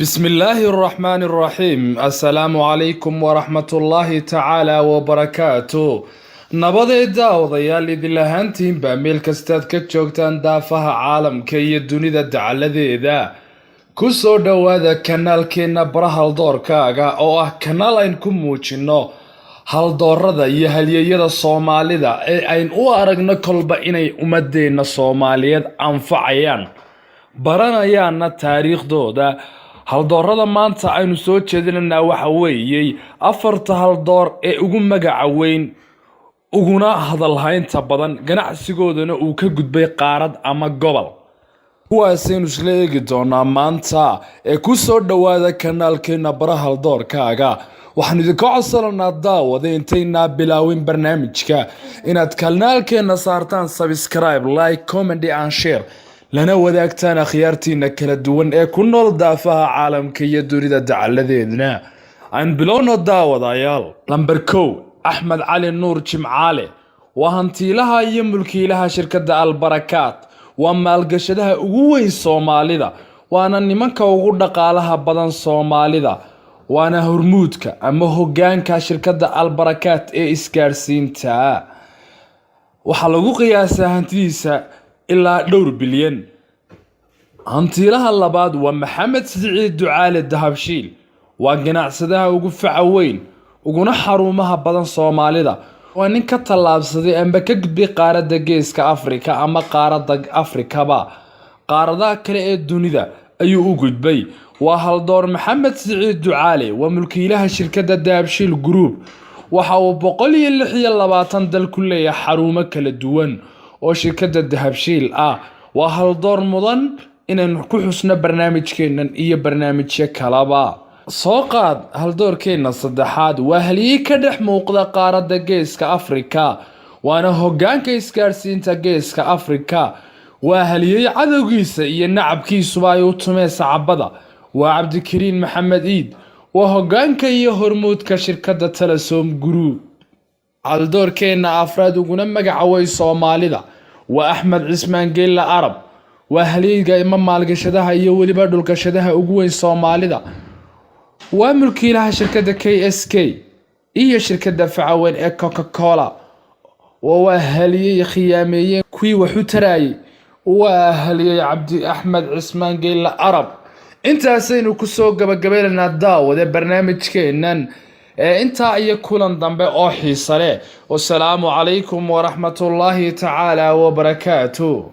بسم الله الرحمن الرحيم السلام عليكم ورحمة الله تعالى وبركاته نبض odayaal idin lahaantiinba meel kastaad ka joogtaan daafaha caalamka iyo dunida dacaladeeda ku soo dhawaada kanaalkeena barahaldoorkaaga oo ah kanaal ayn ku muujino haldoorada iyo halyeyada Soomaalida ee ayn u aragno kolba inay ummadeena Soomaaliyeed anfacayaan baranayaana taariikhdooda haldoorada maanta aynu soo jeedinayna waxa weeyay afarta haldoor ee ugu magaca weyn uguna hadalhaynta badan ganacsigoodana uu ka gudbay qaarad ama gobol kuwaasaynu isla eegi doonaa maanta ee ku soo dhawaada kanaalkeena barahaldoorkaaga waxaan idinka codsanaynaa daawada intaynaa bilaawin barnaamijka inaad kanaalkeena saartaan subscribe like comment and share lana wadaagtaan akhyaartiina kala duwan ee ku nool daafaha caalamka iyo dunida dacaladeedna aan bilowno daawadayaal number 1 Axmed Cali Nuur Jimcaale waa hantiilaha iyo mulkiilaha shirkadda Albarakaat waa maalgashadaha ugu weyn Soomaalida waana nimanka ugu dhaqaalaha badan Soomaalida waana hormuudka ama hoggaanka shirkadda Albarakaat ee isgaarsiinta waxa lagu qiyaasaa hantidiisa ilaa dhowr bilyan hantiilaha labaad waa Maxamed Siciid Ducaale Dahabshiil waa ganacsadaha ugu faca weyn uguna xarumaha badan Soomaalida waa nin ka talaabsaday amba ka gudbay qaaradda Geeska Afrika ama qaaradda Afrikaba qaaradaha kale ee dunida ayuu u gudbay waa haldoor Maxamed Siciid Ducaale waa mulkiilaha shirkadda Dahabshiil Group waxa uu 126 dal ku leeyahay xarumo kala duwan oo shirkadda Dahabshiil waa haldoor mudan inaan ku xusno barnaamijkeenan iyo barnaamijyo kalaba soo qaad haldoorkeena saddexaad waa halyey ka dhex muuqda qaaradda Geeska Afrika waana hoggaanka isgaarsiinta Geeska Afrika waa halyey cadowgiisa iyo nacabkiisuba ay u tumeen sacabada waa Cabdikariin Maxamed Iid waa hoggaanka iyo hormuudka shirkadda Telesom Group haldoorkeena afraad uguna magaca way Soomaalida waa Axmed Cismaan Geella Arab waa halyeyga ima maalgashadaha iyo waliba dhulkashadaha ugu weyn Soomaalida waa mulkiilaha shirkadda KSK iyo shirkadda facaweyn ee Coca-Cola waa halyey khiyaameeyeen kuwii wax u taraayay waa halyey Cabdi Axmed Cismaan Geella Arab intaasaynu ku soo gabagabeynaa daawada barnaamijkeenan inta iyo kulan dambe oo xiiso leh wassalaamu calaykum wa rahmatullaahi ta'ala wa barakaatuh